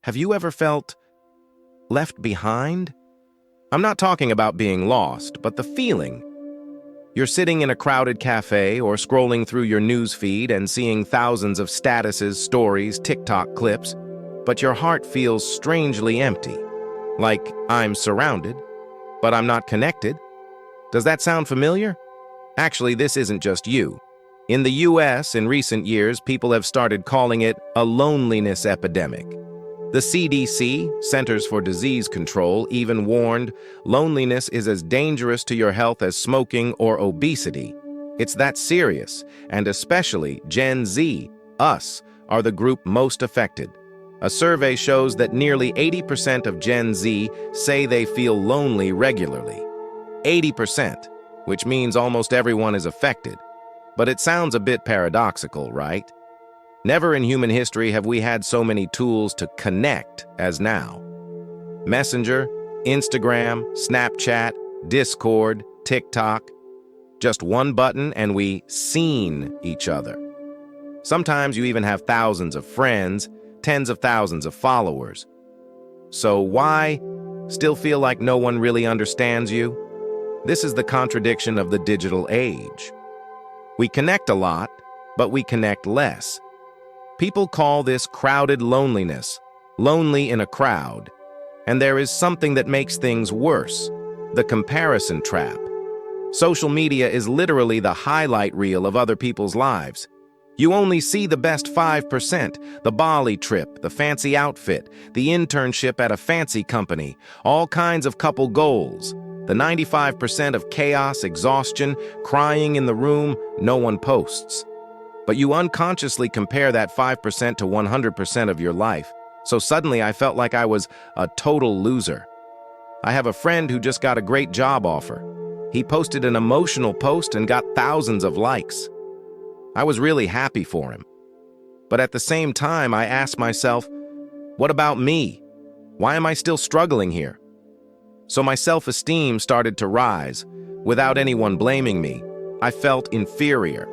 Have you ever felt left behind? I'm not talking about being lost, but the feeling. You're sitting in a crowded cafe or scrolling through your news feed and seeing thousands of statuses, stories, TikTok clips, but your heart feels strangely empty. Like, I'm surrounded, but I'm not connected. Does that sound familiar? Actually, this isn't just you. In the US, in recent years, people have started calling it a loneliness epidemic. The CDC, Centers for Disease Control, even warned loneliness is as dangerous to your health as smoking or obesity. It's that serious, and especially Gen Z, us, are the group most affected. A survey shows that nearly 80% of Gen Z say they feel lonely regularly. 80%, which means almost everyone is affected. But it sounds a bit paradoxical, right? Never in human history have we had so many tools to connect as now. Messenger, Instagram, Snapchat, Discord, TikTok. Just one button and we seen each other. Sometimes you even have thousands of friends, tens of thousands of followers. So why still feel like no one really understands you? This is the contradiction of the digital age. We connect a lot, but we connect less. People call this crowded loneliness, lonely in a crowd. And there is something that makes things worse, the comparison trap. Social media is literally the highlight reel of other people's lives. You only see the best 5%, the Bali trip, the fancy outfit, the internship at a fancy company, all kinds of couple goals. The 95% of chaos, exhaustion, crying in the room, no one posts. But you unconsciously compare that 5% to 100% of your life. So suddenly I felt like I was a total loser. I have a friend who just got a great job offer. He posted an emotional post and got thousands of likes. I was really happy for him. But at the same time, I asked myself, what about me? Why am I still struggling here? So my self-esteem started to rise. Without anyone blaming me, I felt inferior.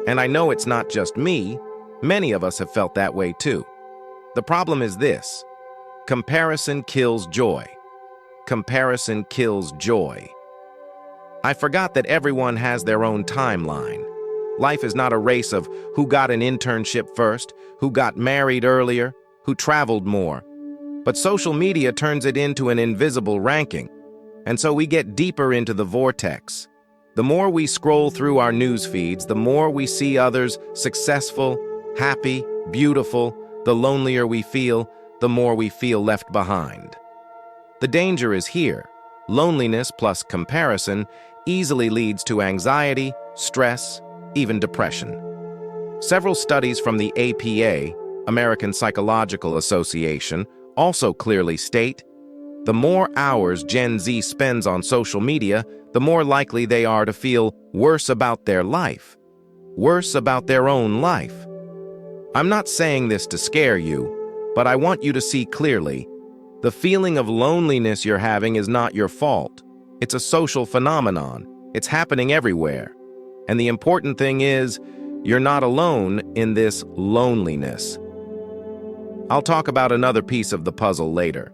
And I know it's not just me. Many of us have felt that way too. The problem is this: comparison kills joy. Comparison kills joy. I forgot that everyone has their own timeline. Life is not a race of who got an internship first, who got married earlier, who traveled more. But social media turns it into an invisible ranking. And so we get deeper into the vortex. The more we scroll through our news feeds, the more we see others successful, happy, beautiful. The lonelier we feel, the more we feel left behind. The danger is here. Loneliness plus comparison easily leads to anxiety, stress, even depression. Several studies from the APA, American Psychological Association, also clearly state the more hours Gen Z spends on social media, the more likely they are to feel worse about their life, worse about their own life. I'm not saying this to scare you, but I want you to see clearly. The feeling of loneliness you're having is not your fault. It's a social phenomenon. It's happening everywhere. And the important thing is, you're not alone in this loneliness. I'll talk about another piece of the puzzle later.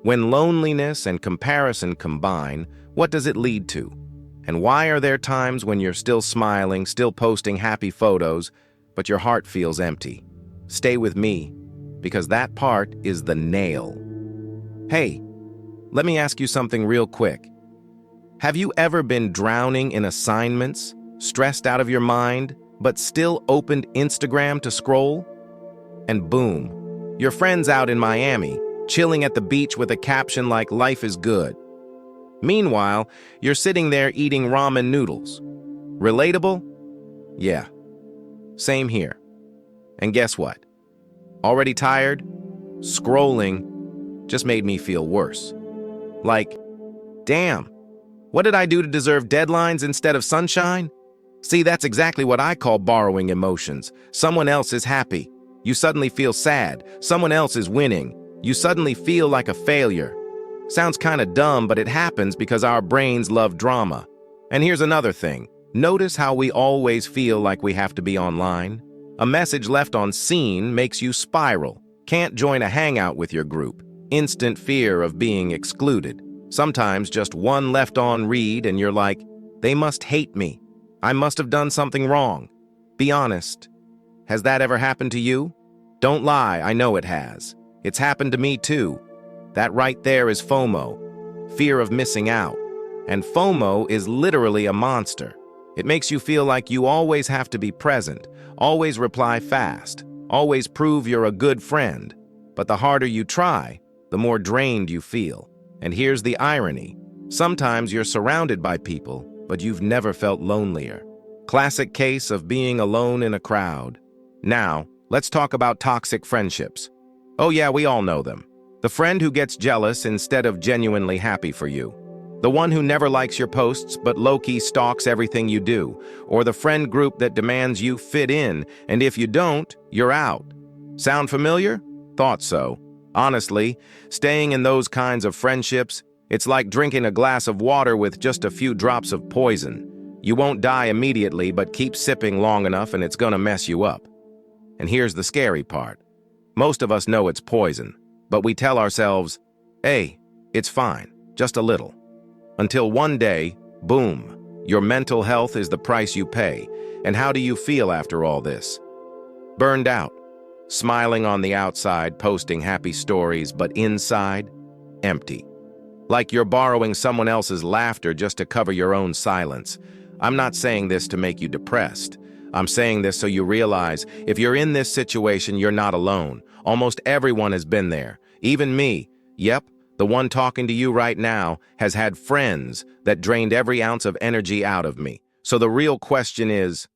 When loneliness and comparison combine, what does it lead to? And why are there times when you're still smiling, still posting happy photos, but your heart feels empty? Stay with me, because that part is the nail. Hey, let me ask you something real quick. Have you ever been drowning in assignments, stressed out of your mind, but still opened Instagram to scroll? And boom, your friend's out in Miami, chilling at the beach with a caption like "Life is good." Meanwhile, you're sitting there eating ramen noodles. Relatable? Yeah. Same here. And guess what? Already tired? Scrolling just made me feel worse. Like, damn, what did I do to deserve deadlines instead of sunshine? See, that's exactly what I call borrowing emotions. Someone else is happy. You suddenly feel sad. Someone else is winning. You suddenly feel like a failure. Sounds kind of dumb, but it happens because our brains love drama. And here's another thing. Notice how we always feel like we have to be online? A message left on seen makes you spiral. Can't join a hangout with your group. Instant fear of being excluded. Sometimes just one left-on read and you're like, they must hate me. I must have done something wrong. Be honest. Has that ever happened to you? Don't lie, I know it has. It's happened to me too. That right there is FOMO, fear of missing out. And FOMO is literally a monster. It makes you feel like you always have to be present, always reply fast, always prove you're a good friend. But the harder you try, the more drained you feel. And here's the irony. Sometimes you're surrounded by people, but you've never felt lonelier. Classic case of being alone in a crowd. Now, let's talk about toxic friendships. Oh yeah, we all know them. The friend who gets jealous instead of genuinely happy for you. The one who never likes your posts but low-key stalks everything you do. Or the friend group that demands you fit in, and if you don't, you're out. Sound familiar? Thought so. Honestly, staying in those kinds of friendships, it's like drinking a glass of water with just a few drops of poison. You won't die immediately, but keep sipping long enough and it's gonna mess you up. And here's the scary part. Most of us know it's poison, but we tell ourselves, hey, it's fine, just a little. Until one day, boom, your mental health is the price you pay. And how do you feel after all this? Burned out, smiling on the outside, posting happy stories, but inside, empty. Like you're borrowing someone else's laughter just to cover your own silence. I'm not saying this to make you depressed. I'm saying this so you realize if you're in this situation, you're not alone. Almost everyone has been there. Even me. Yep, the one talking to you right now has had friends that drained every ounce of energy out of me. So the real question is,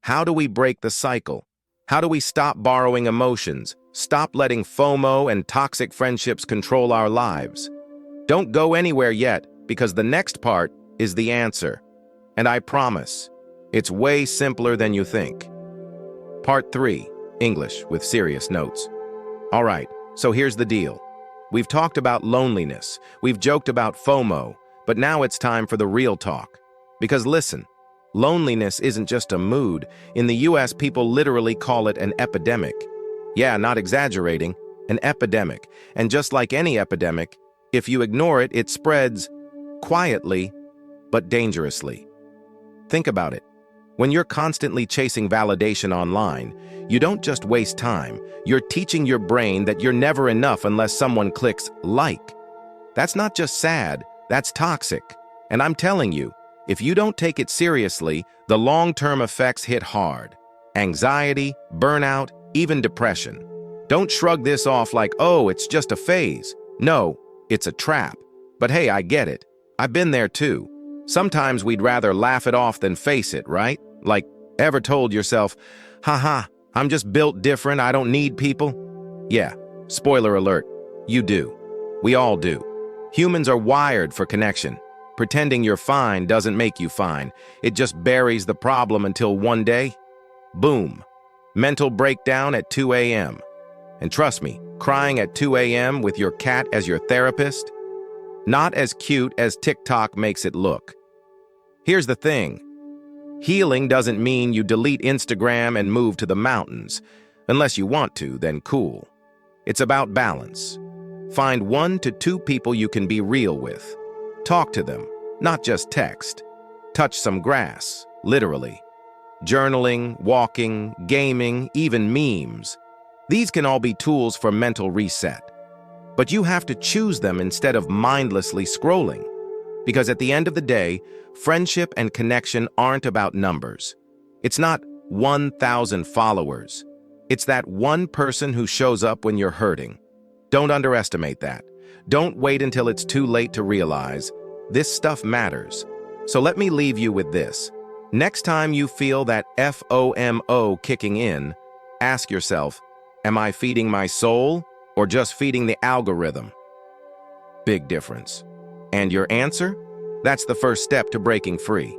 how do we break the cycle? How do we stop borrowing emotions? Stop letting FOMO and toxic friendships control our lives? Don't go anywhere yet, because the next part is the answer. And I promise, it's way simpler than you think. Part 3, English with serious notes. All right, so here's the deal. We've talked about loneliness, we've joked about FOMO, but now it's time for the real talk. Because listen, loneliness isn't just a mood. In the US, people literally call it an epidemic. Yeah, not exaggerating, an epidemic. And just like any epidemic, if you ignore it, it spreads quietly, but dangerously. Think about it. When you're constantly chasing validation online, you don't just waste time, you're teaching your brain that you're never enough unless someone clicks like. That's not just sad, that's toxic. And I'm telling you, if you don't take it seriously, the long-term effects hit hard. Anxiety, burnout, even depression. Don't shrug this off like, oh, it's just a phase. No, it's a trap. But hey, I get it. I've been there too. Sometimes we'd rather laugh it off than face it, right? Like, ever told yourself, haha, I'm just built different, I don't need people? Yeah, spoiler alert, you do. We all do. Humans are wired for connection. Pretending you're fine doesn't make you fine. It just buries the problem until one day, boom, mental breakdown at 2 a.m. And trust me, crying at 2 a.m. with your cat as your therapist? Not as cute as TikTok makes it look. Here's the thing. Healing doesn't mean you delete Instagram and move to the mountains. Unless you want to, then cool. It's about balance. Find 1 to 2 people you can be real with. Talk to them, not just text. Touch some grass, literally. Journaling, walking, gaming, even memes. These can all be tools for mental reset. But you have to choose them instead of mindlessly scrolling. Because at the end of the day, friendship and connection aren't about numbers. It's not 1,000 followers. It's that one person who shows up when you're hurting. Don't underestimate that. Don't wait until it's too late to realize this stuff matters. So let me leave you with this. Next time you feel that FOMO kicking in, ask yourself, am I feeding my soul or just feeding the algorithm? Big difference. And your answer? That's the first step to breaking free.